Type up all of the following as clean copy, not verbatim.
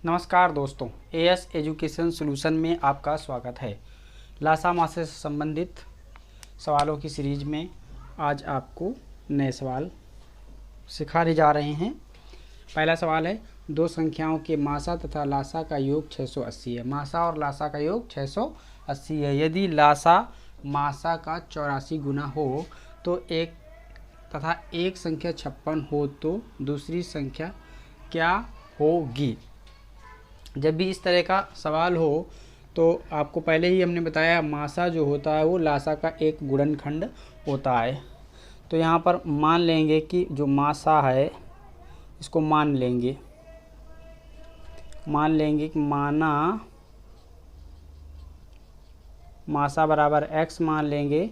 नमस्कार दोस्तों, as education solution में आपका स्वागत है। लासा मासे से संबंधित सवालों की सीरीज में आज आपको नए सवाल सिखाने जा रहे हैं। पहला सवाल है, दो संख्याओं के मासा तथा लासा का योग 680 है। मासा और लासा का योग 680 है। यदि लासा मासा का 84 गुना हो तो एक संख्या 56 हो तो दूसरी संख्या क्या होगी। जब भी इस तरह का सवाल हो तो आपको पहले ही हमने बताया, मासा जो होता है वो लासा का एक गुणनखंड होता है। तो यहाँ पर मान लेंगे कि जो मासा है इसको मान लेंगे कि मासा बराबर x मान लेंगे,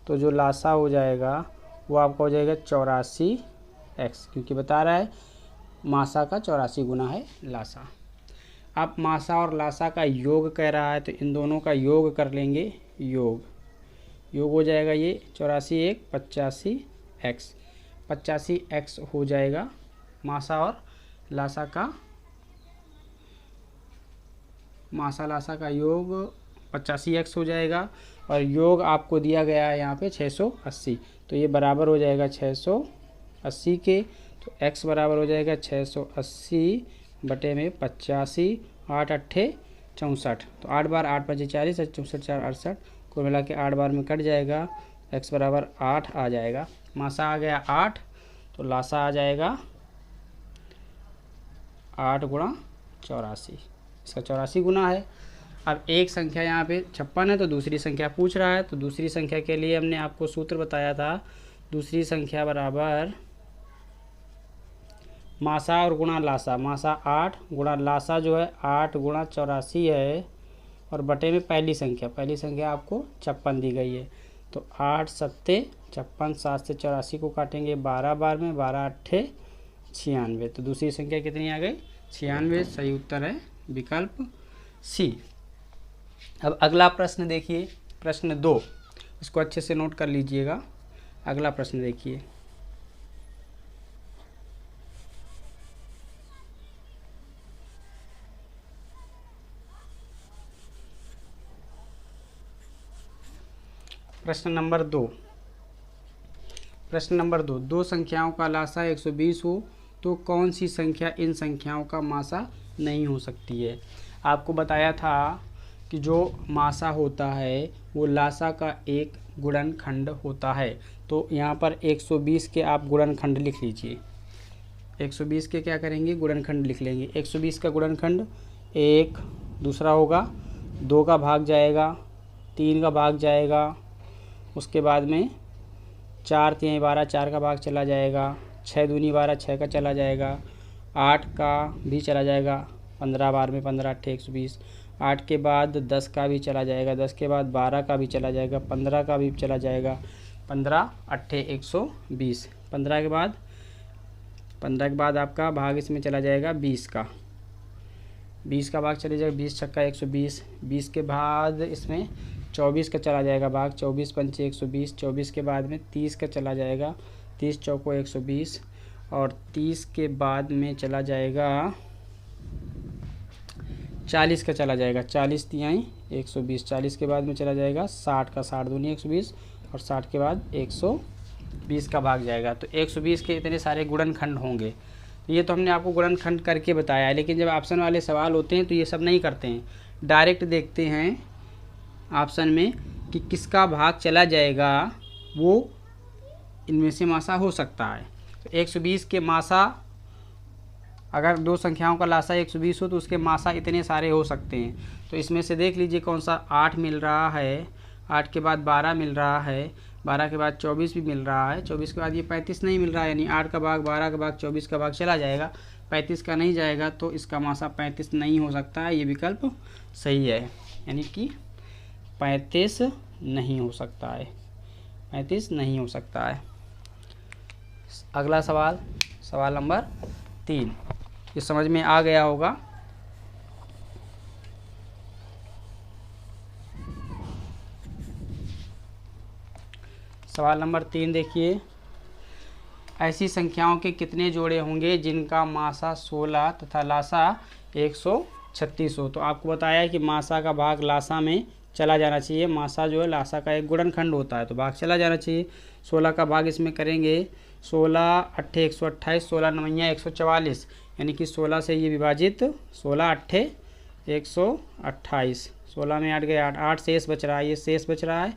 तो जो लासा हो जाएगा वो आपका हो जाएगा 84x, क्योंकि बता रहा है मासा का 84 गुना है लासा। अब मासा और लासा का योग कह रहा है तो इन दोनों का योग कर लेंगे। योग हो जाएगा ये 84 एक 85x, 85x हो जाएगा मासा और लासा का। मासा लासा का योग 85x हो जाएगा और योग आपको दिया गया है यहाँ पे 680, तो ये बराबर हो जाएगा 680 के। तो x बराबर हो जाएगा 680 बटे में 85, 8 अट्ठे 64, तो 8 बार 8 5 40, 64 4 68, कुल मिला के 8 बार में कट जाएगा। x बराबर 8 आ जाएगा। मासा आ गया 8, तो लासा आ जाएगा 8 गुणा 84, इसका 84 गुना है। अब एक संख्या यहाँ पे 56 है तो दूसरी संख्या पूछ रहा है, तो दूसरी संख्या के लिए हमने आपको सूत्र बताया था। दूसरी संख्या बराबर मासा और गुणा लासा। मासा 8 गुणा लासा जो है 8 गुणा 84 है, और बटे में पहली संख्या आपको 56 दी गई है। तो 8 सत्ते 56, 7 से 84 को काटेंगे 12 बार में, 12 अट्ठे 96, तो दूसरी संख्या कितनी आ गई 96। सही उत्तर है विकल्प सी। अब अगला प्रश्न देखिए, प्रश्न 2, इसको अच्छे से नोट कर लीजिएगा। अगला प्रश्न देखिए, प्रश्न नंबर 2। दो संख्याओं का लासा 120 हो तो कौन सी संख्या इन संख्याओं का मासा नहीं हो सकती है। आपको बताया था कि जो मासा होता है वो लासा का एक गुणनखंड होता है। तो यहाँ पर 120 के आप गुणनखंड लिख लीजिए। 120 के क्या करेंगे, गुणनखंड लिख लेंगे। 120 का गुणनखंड 1, दूसरा होगा 2 का भाग जाएगा, 3 का भाग जाएगा, उसके बाद में 4 3 12, 4 का भाग चला जाएगा, 6 दूनी 12, 6 का चला जाएगा, 8 का भी चला जाएगा, 15 बार में 15 अट्ठे 120, 8 के बाद 10 का भी चला जाएगा, 10 के बाद 12 का भी चला जाएगा, 15 का भी चला जाएगा, 15 अट्ठे 120, 15 के बाद आपका भाग इसमें चला जाएगा 20 का भाग चले जाएगा, 20 छक्का 120, 20 के बाद इसमें 24 का चला जाएगा भाग, 24 पंचे 120, 24 के बाद में 30 का चला जाएगा, 30 चौको 120, और 30 के बाद में चला जाएगा 40 का चला जाएगा, 40 तिहाई 120, 40 के बाद में चला जाएगा 60 का, 60 दूनी 120, और 60 के बाद 120 का भाग जाएगा। तो 120 के इतने सारे गुणनखंड होंगे। ये तो हमने आपको गुणनखंड करके बताया है, लेकिन जब ऑप्शन वाले सवाल होते हैं तो ये सब नहीं करते हैं, डायरेक्ट देखते हैं ऑप्शन में कि किसका भाग चला जाएगा, वो इनमें से मासा हो सकता है। तो 120 के मासा, अगर दो संख्याओं का लासा 120 हो तो उसके मासा इतने सारे हो सकते हैं। तो इसमें से देख लीजिए कौन सा 8 मिल रहा है, 8 के बाद 12 मिल रहा है, 12 के बाद 24 भी मिल रहा है, 24 के बाद ये 35 नहीं मिल रहा है, यानी 8 का भाग 12 का भाग 24 का भाग चला जाएगा, 35 का नहीं जाएगा, तो इसका मासा 35 नहीं हो सकता है। ये विकल्प सही है, यानी कि 35 नहीं हो सकता है, 35 नहीं हो सकता है। अगला सवाल, सवाल नंबर 3, ये समझ में आ गया होगा। सवाल नंबर 3 देखिए, ऐसी संख्याओं के कितने जोड़े होंगे जिनका मासा 16 तथा लासा 136 हो। तो आपको बताया कि मासा का भाग लासा में चला जाना चाहिए। मासा जो है लासा का एक गुणनखंड होता है, तो भाग चला जाना चाहिए। 16 का भाग इसमें करेंगे 16 अट्ठे 128, 16 नवैया 144, यानी कि 16 से ये विभाजित 16 अट्ठे 128, 16 में 8 गए 8, 8 शेष बच रहा है, ये शेष बच रहा है,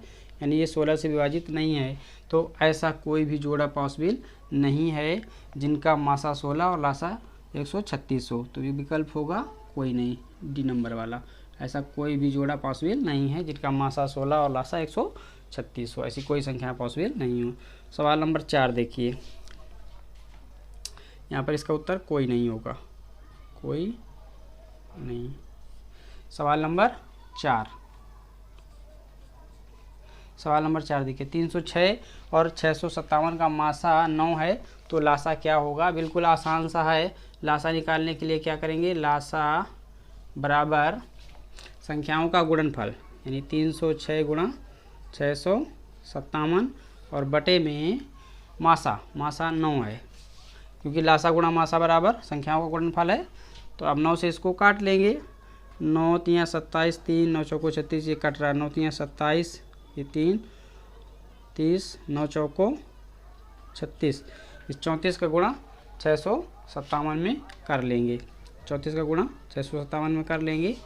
यानी ये 16 से विभाजित नहीं है। तो ऐसा कोई भी जोड़ा पॉसिबल नहीं है जिनका मासा 16 और लासा 136 हो। तो ये विकल्प होगा कोई नहीं, डी नंबर वाला। ऐसा कोई भी जोड़ा पॉसिबल नहीं है जिनका मासा 16 और लासा 136 हो। ऐसी कोई संख्या पॉसिबल नहीं हो। सवाल नंबर 4 देखिए, यहाँ पर इसका उत्तर कोई नहीं होगा, कोई नहीं। सवाल नंबर 4, सवाल नंबर 4 देखिए, 306 और 657 का मासा 9 है, तो लासा क्या होगा। बिल्कुल आसान सा है। लासा निकालने के लिए क्या करेंगे, लासा बराबर संख्याओं का गुणनफल, यानी 306 गुणा 657 और बटे में मासा, मासा 9 है, क्योंकि लासा गुणा मासा बराबर संख्याओं का गुणनफल है। तो अब 9 से इसको काट लेंगे, 9 तियाँ 27, 3 9 चौको 36, ये कट रहा है, 9 तियाँ 27, ये 3 30, 9 चौको 36, इस 34 का गुणा 657 में कर लेंगे, 34 का गुणा 657 में कर लेंगे,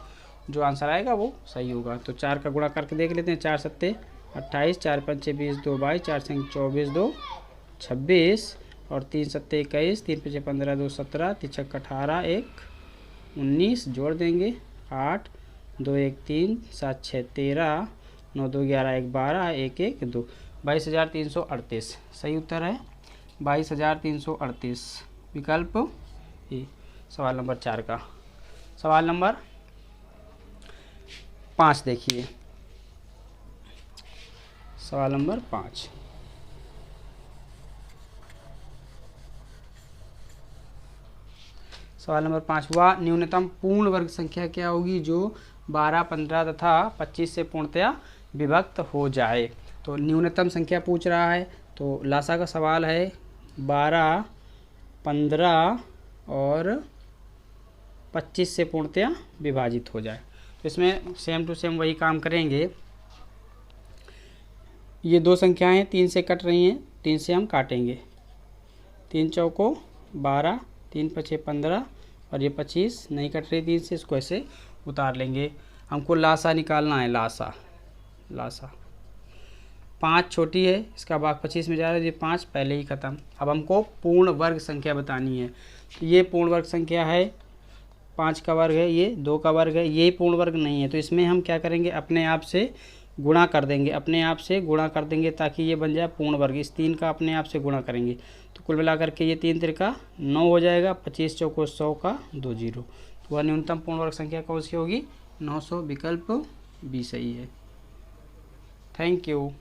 जो आंसर आएगा वो सही होगा। तो 4 का गुणा करके देख लेते हैं, 4 सत्ते 28, 4 पंचे 20, 2 22, 4 संग 24, 2 26 और 3 सत्ते 21, 3 पंचे 15, 2 17, 3 छक्का 18, 1 19, जोड़ देंगे 8, 2 1 3, 7 6 13, 9 2 11, 1 12, 1 1 2, 22,338 सही उत्तर है, 22,338 विकल्प ए। सवाल नंबर 4 का। सवाल नंबर 5 देखिए, सवाल नंबर 5, सवाल नंबर 5, वह न्यूनतम पूर्ण वर्ग संख्या क्या होगी जो 12, 15 तथा 25 से पूर्णतया विभक्त हो जाए। तो न्यूनतम संख्या पूछ रहा है, तो लासा का सवाल है 12, 15 और 25 से पूर्णतया विभाजित हो जाए। तो इसमें सेम टू सेम वही काम करेंगे। ये दो संख्याएं 3 से कट रही हैं, 3 से हम काटेंगे, 3 चौको 12, 3 पछे 15 और ये 25 नहीं कट रही 3 से, इसको ऐसे उतार लेंगे। हमको लासा निकालना है, लासा, लासा 5 छोटी है, इसका भाग 25 में जा रहा है, ये 5 पहले ही ख़त्म। अब हमको पूर्ण वर्ग संख्या बतानी है। तो ये पूर्ण वर्ग संख्या है, 5 का वर्ग है, ये 2 का वर्ग है, ये पूर्ण वर्ग नहीं है। तो इसमें हम क्या करेंगे, अपने आप से गुणा कर देंगे, अपने आप से गुणा कर देंगे ताकि ये बन जाए पूर्ण वर्ग। इस 3 का अपने आप से गुणा करेंगे, तो कुल मिलाकर के ये 3 त्रिका 9 हो जाएगा, 25 चौको 100 का 2 जीरो। तो वह न्यूनतम पूर्ण वर्ग संख्या कौन सी होगी, 900 विकल्प बी सही है। Thank you.